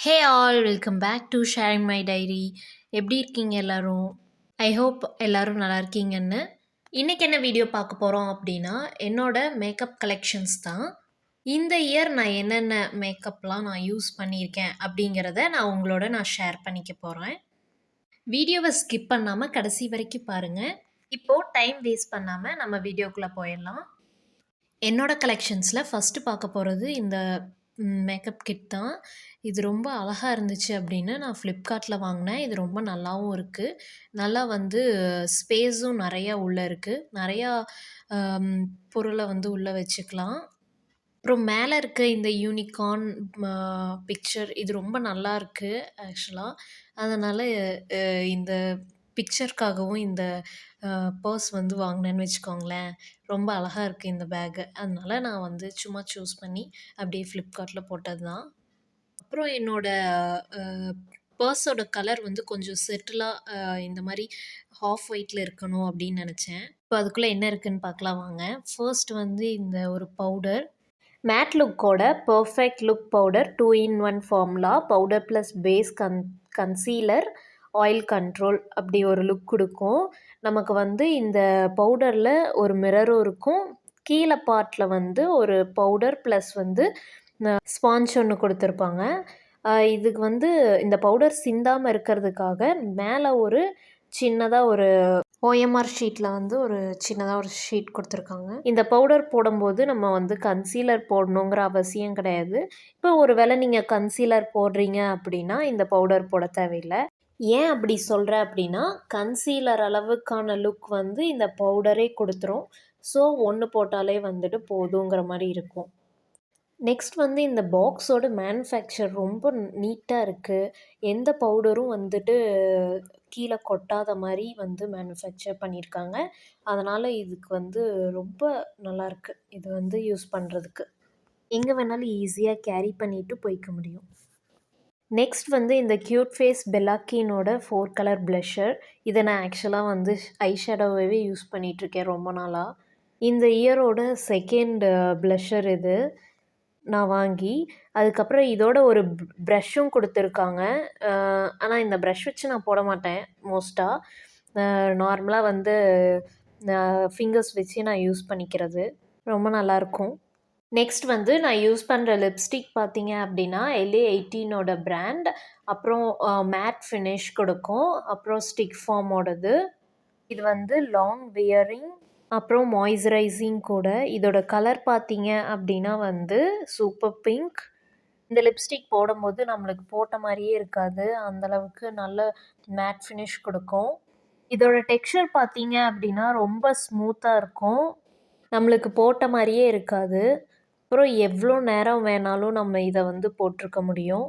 Hey all welcome back to sharing my diary. எப்படி இருக்கீங்க எல்லாரும்? ஐ ஹோப் எல்லாரும் நல்லா இருக்கீங்கன்னு. இன்றைக்கி என்ன வீடியோ பார்க்க போகிறோம் அப்படின்னா என்னோட மேக்கப் கலெக்ஷன்ஸ் தான். இந்த இயர் நான் என்னென்ன மேக்கப்லாம் நான் யூஸ் பண்ணியிருக்கேன் அப்படிங்கிறத நான் ஷேர் பண்ணிக்க போகிறேன். வீடியோவை ஸ்கிப் பண்ணாமல் கடைசி வரைக்கும் பாருங்கள். இப்போது டைம் வேஸ்ட் பண்ணாமல் நம்ம வீடியோக்குள்ளே போயிடலாம். என்னோட கலெக்ஷன்ஸில் ஃபஸ்ட்டு பார்க்க போகிறது இந்த மேக்கப் கிட் தான். இது ரொம்ப அழகா இருந்துச்சு அப்படின்னு நான் ஃப்ளிப்கார்ட்டில் வாங்கினேன். இது ரொம்ப நல்லாவும் இருக்குது. நல்லா வந்து ஸ்பேஸும் நிறையா உள்ளே இருக்குது. நிறையா பொருளை வந்து உள்ளே வச்சுக்கலாம். அப்புறம் மேலே இருக்க இந்த யூனிகார்ன் பிக்சர் இது ரொம்ப நல்லா இருக்குது ஆக்சுவலாக. அதனால் இந்த பிக்சருக்காகவும் இந்த பர்ஸ் வந்து வாங்கினேன்னு வச்சுக்கோங்களேன். ரொம்ப அழகா இருக்குது இந்த பேக்கு. அதனால நான் வந்து சும்மா சூஸ் பண்ணி அப்படியே ஃப்ளிப்கார்ட்டில் போட்டது தான். அப்புறம் என்னோட பர்ஸோட கலர் வந்து கொஞ்சம் செட்டிலாக இந்த மாதிரி ஹாஃப் ஒயிட்டில் இருக்கணும் அப்படின்னு நினச்சேன். இப்போ அதுக்குள்ளே என்ன இருக்குதுன்னு பார்க்கலாம் வாங்க. ஃபர்ஸ்ட் வந்து இந்த ஒரு பவுடர், மேட் லுக்கோட perfect look powder 2-in-1 formula powder plus base concealer oil control அப்படி ஒரு லுக் கொடுக்கும். நமக்கு வந்து இந்த பவுடரில் ஒரு மிரரும் இருக்கும். கீழே பார்ட்டில் வந்து ஒரு பவுடர் ப்ளஸ் வந்து ஸ்பாஞ்ச் ஒன்று கொடுத்துருப்பாங்க. இதுக்கு வந்து இந்த பவுடர் சிந்தாமல் இருக்கிறதுக்காக மேலே ஒரு சின்னதாக ஒரு OMR ஷீட்டில் வந்து ஒரு சின்னதாக ஒரு ஷீட் கொடுத்துருக்காங்க. இந்த பவுடர் போடும்போது நம்ம வந்து கன்சீலர் போடணுங்கிற அவசியம் கிடையாது. இப்போ ஒரு வேளை நீங்கள் கன்சீலர் போடுறீங்க அப்படின்னா இந்த பவுடர் போட தேவையில்லை. ஏன் அப்படி சொல்கிறேன் அப்படின்னா கன்சீலர் அளவுக்கான லுக் வந்து இந்த பவுடரே கொடுத்துரும். ஸோ ஒன்று போட்டாலே வந்துட்டு போதுங்கிற மாதிரி இருக்கும். நெக்ஸ்ட் வந்து இந்த பாக்ஸோட மேனுஃபேக்சர் ரொம்ப நீட்டாக இருக்குது. எந்த பவுடரும் வந்துட்டு கீழே கொட்டாத மாதிரி வந்து மேனுஃபேக்சர் பண்ணியிருக்காங்க. அதனால் இதுக்கு வந்து ரொம்ப நல்லாயிருக்கு. இது வந்து யூஸ் பண்ணுறதுக்கு எங்கே வேணாலும் ஈஸியாக கேரி பண்ணிவிட்டு போய்க்க முடியும். நெக்ஸ்ட் வந்து இந்த க்யூட் ஃபேஸ் பெல்லாக்கினோட 4 கலர் ப்ளஷர். இதை நான் ஆக்சுவலாக வந்து ஐ ஷேடோவாகவே யூஸ் பண்ணிகிட்ருக்கேன் ரொம்ப நாளாக. இந்த இயரோட செகண்ட் ப்ளஷர் இது நான் வாங்கி. அதுக்கப்புறம் இதோட ஒரு ப்ரஷ்ஷும் கொடுத்துருக்காங்க. ஆனால் இந்த ப்ரஷ் வச்சு நான் போட மாட்டேன் மோஸ்ட்டாக. நார்மலாக வந்து ஃபிங்கர்ஸ் வச்சு நான் யூஸ் பண்ணிக்கிறது. ரொம்ப நல்லாயிருக்கும். நெக்ஸ்ட் வந்து நான் யூஸ் பண்ணுற லிப்ஸ்டிக் பார்த்தீங்க அப்படின்னா LA18ஓட பிராண்ட். அப்புறம் மேட் ஃபினிஷ் கொடுக்கும். அப்புறம் ஸ்டிக் ஃபார்மோடது. இது வந்து லாங் வியரிங் அப்புறம் மாய்ஸ்சரைசிங் கூட. இதோட கலர் பார்த்தீங்க அப்படின்னா வந்து சூப்பர் பிங்க். இந்த லிப்ஸ்டிக் போடும்போது நம்மளுக்கு போட்ட மாதிரியே இருக்காது. அந்தளவுக்கு நல்ல மேட் ஃபினிஷ் கொடுக்கும். இதோட டெக்ஸ்சர் பார்த்தீங்க அப்படின்னா ரொம்ப ஸ்மூத்தாக இருக்கும். நம்மளுக்கு போட்ட மாதிரியே இருக்காது. அப்புறம் எவ்வளோ நேரம் வேணாலும் நம்ம இதை வந்து போட்டிருக்க முடியும்.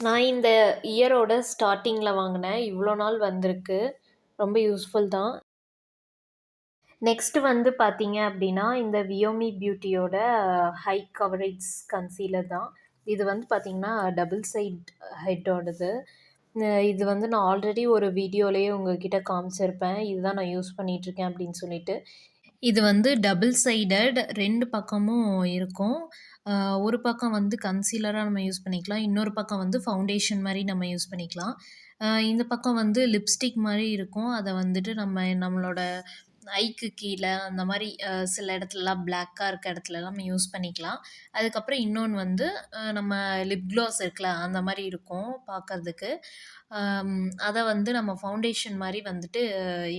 நான் இந்த இயரோட ஸ்டார்டிங்கில் வாங்கினேன். இவ்வளோ நாள் வந்திருக்கு. ரொம்ப யூஸ்ஃபுல் தான். நெக்ஸ்ட்டு வந்து பார்த்தீங்க அப்படின்னா இந்த வியோமி பியூட்டியோட ஹை கவரேஜ் கன்சீலர் தான். இது வந்து பார்த்திங்கன்னா டபுள் சைட் ஹெட்டோடது. இது வந்து நான் ஆல்ரெடி ஒரு வீடியோலேயே உங்கள்கிட்ட காமிச்சிருப்பேன். இதுதான் நான் யூஸ் பண்ணிகிட்ருக்கேன் அப்படின்னு சொல்லிட்டு. இது வந்து டபுள் சைடட் 2 பக்கமும் இருக்கும். ஒரு பக்கம் வந்து கன்சீலராக நம்ம யூஸ் பண்ணிக்கலாம். இன்னொரு பக்கம் வந்து ஃபவுண்டேஷன் மாதிரி நம்ம யூஸ் பண்ணிக்கலாம். இந்த பக்கம் வந்து லிப்ஸ்டிக் மாதிரி இருக்கும். அதை வந்துட்டு நம்மளோட ஐக்கு கீழே அந்த மாதிரி சில இடத்துலலாம் பிளாக்காக இருக்க இடத்துலலாம் நம்ம யூஸ் பண்ணிக்கலாம். அதுக்கப்புறம் இன்னொன்று வந்து நம்ம லிப் க்ளாஸ் இருக்குல்ல அந்த மாதிரி இருக்கும் பார்க்கறதுக்கு. அதை வந்து நம்ம ஃபவுண்டேஷன் மாதிரி வந்துட்டு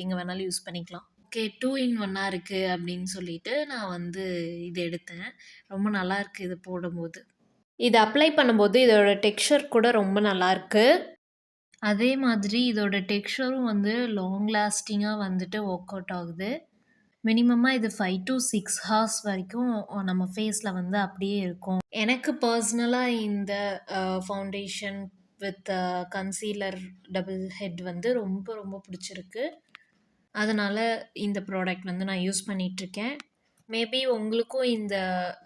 எங்கே வேணாலும் யூஸ் பண்ணிக்கலாம். ஓகே 2-in-1 இருக்குது அப்படின்னு சொல்லிட்டு நான் வந்து இது எடுத்தேன். ரொம்ப நல்லாயிருக்கு இது போடும்போது. இது அப்ளை பண்ணும்போது இதோட டெக்ஸ்சர் கூட ரொம்ப நல்லாயிருக்கு. அதே மாதிரி இதோட டெக்ஸ்சரும் வந்து லாங் லாஸ்டிங்காக வந்துட்டு ஒர்க் அவுட் ஆகுது. மினிமமாக இது 5 to 6 ஹார்ஸ் வரைக்கும் நம்ம ஃபேஸில் வந்து அப்படியே இருக்கும். எனக்கு பர்சனலாக இந்த foundation with concealer double head வந்து ரொம்ப ரொம்ப பிடிச்சிருக்கு. அதனால் இந்த ப்ராடக்ட் வந்து நான் யூஸ் பண்ணிகிட்ருக்கேன். மேபி உங்களுக்கும் இந்த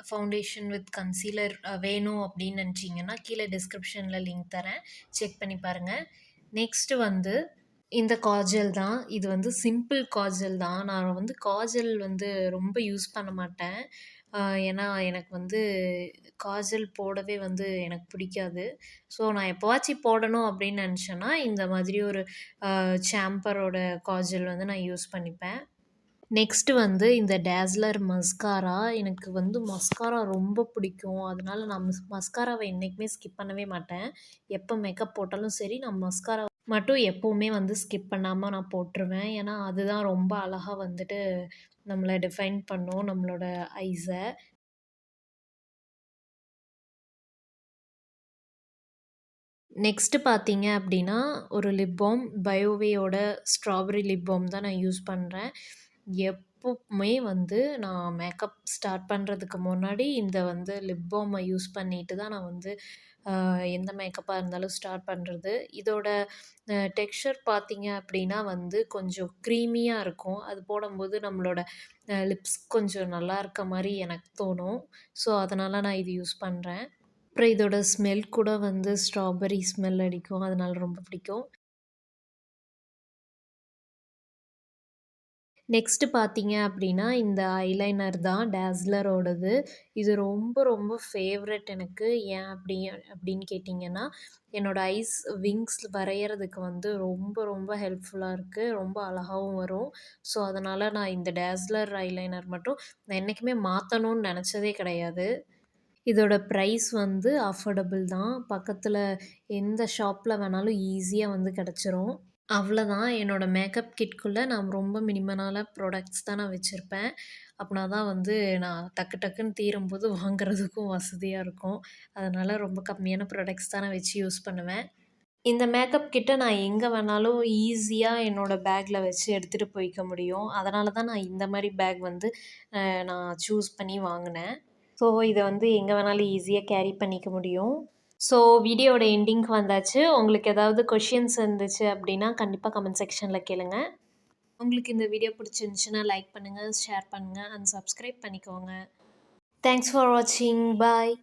ஃபவுண்டேஷன் வித் கன்சீலர் வேணும் அப்படின்னு நினச்சிங்கன்னா கீழே டிஸ்கிரிப்ஷனில் லிங்க் தரேன். செக் பண்ணி பாருங்கள். நெக்ஸ்ட்டு வந்து இந்த காஜல் தான். இது வந்து சிம்பிள் காஜல் தான். நான் வந்து காஜல் வந்து ரொம்ப யூஸ் பண்ண மாட்டேன். ஏன்னா எனக்கு வந்து காஜல் போடவே வந்து எனக்கு பிடிக்காது. ஸோ நான் எப்போவாச்சும் போடணும் அப்படின்னு நெனச்சேன்னா, இந்த மாதிரி ஒரு சாம்பரோட காஜல் வந்து நான் யூஸ் பண்ணிப்பேன். நெக்ஸ்ட்டு வந்து இந்த டேஸ்லர் மஸ்காரா. எனக்கு வந்து மஸ்காரா ரொம்ப பிடிக்கும். அதனால நான் மஸ்காராவ என்னைக்குமே ஸ்கிப் பண்ணவே மாட்டேன். எப்போ மேக்கப் போட்டாலும் சரி, நான் மஸ்காரா மட்டும் எப்பவுமே வந்து ஸ்கிப் பண்ணாம நான் போட்டுருவேன். ஏன்னா, அதுதான் ரொம்ப அழகா வந்துட்டு நம்மள டிஃபைன் பண்ணும், நம்மளோட ஐஸ. நெக்ஸ்ட்டு பார்த்தீங்க அப்டின்னா, ஒரு லிப் பாம் பயோவேயோட ஸ்ட்ராபெர்ரி லிப் பாம் தான் நான் யூஸ் பண்றேன். எப்பவுமே வந்து நான் மேக்கப் ஸ்டார்ட் பண்றதுக்கு முன்னாடி இந்த வந்து லிப் பாம யூஸ் பண்ணிட்டு தான் நான் வந்து எந்த மேக்கப்பா இருந்தாலும் ஸ்டார்ட் பண்றது. இதோட டெக்ஸ்சர் பார்த்தீங்க அப்டின்னா வந்து கொஞ்சம் க்ரீமியா இருக்கும். அது போடும்போது நம்மளோட லிப்ஸ் கொஞ்சம் நல்லா இருக்க மாரி எனக்கு தோணும். ஸோ, அதனால நான் இது யூஸ் பண்றேன். அப்புறம் இதோட ஸ்மெல் கூட வந்து ஸ்ட்ராபெர்ரி ஸ்மெல் அடிக்கும். அதனால ரொம்ப பிடிக்கும். நெக்ஸ்ட்டு பார்த்தீங்க அப்டின்னா, இந்த ஐலைனர் தான் டேஸ்லரோடது. இது ரொம்ப ரொம்ப ஃபேவரெட் எனக்கு. ஏன் அப்டின்னு கேட்டிங்கன்னா, என்னோட ஐஸ் விங்ஸ் வரையறதுக்கு வந்து ரொம்ப ரொம்ப ஹெல்ப்ஃபுல்லா இருக்கு. ரொம்ப அழகாவும் வரும். ஸோ, அதனால நான் இந்த டேஸ்லர் ஐலைனர் மட்டும் நான் என்னைக்குமே மாத்தணும்னு நெனச்சதே கிடையாது. இதோட ப்ரைஸ் வந்து அஃபோர்டபுள் தான். பக்கத்துல எந்த ஷாப்ல வேணாலும் ஈஸியா வந்து கெடைச்சிரும். அவ்வளதான். என்னோட மேக்கப் கிட்குள்ள நான் ரொம்ப மினிமலான ப்ராடக்ட்ஸ் தான் நான் வச்சிருப்பேன். அப்பனா தான் வந்து நான் டக்கு டக்குன்னு தீரும்போது வாங்குறதுக்கும் வசதியா இருக்கும். அதனால ரொம்ப கம்மியான ப்ராடக்ட்ஸ் தான் நான் வச்சு யூஸ் பண்ணுவேன். இந்த மேக்கப் கிட்ட நான் எங்க வேணாலும் ஈஸியா என்னோட பேக்ல வச்சு எடுத்துட்டு போய்க்க முடியும். அதனால தான் நான் இந்த மாரி பேக் வந்து நான் சூஸ் பண்ணி வாங்குனேன். ஸோ இத வந்து எங்க வேணாலும் ஈஸியா கேரி பண்ணிக்க முடியும். ஸோ வீடியோவோட எண்டிங்க்கு வந்தாச்சு. உங்களுக்கு ஏதாவது கொஷின்ஸ் இருந்துச்சு அப்டின்னா, கண்டிப்பா கமெண்ட் செக்ஷன்ல கேளுங்க. உங்களுக்கு இந்த வீடியோ பிடிச்சிருந்துச்சுன்னா லைக் பண்ணுங்க, ஷேர் பண்ணுங்க அண்ட் சப்ஸ்கிரைப் பண்ணிக்கோங்க. தேங்க்ஸ் ஃபார் வாட்சிங். பாய்.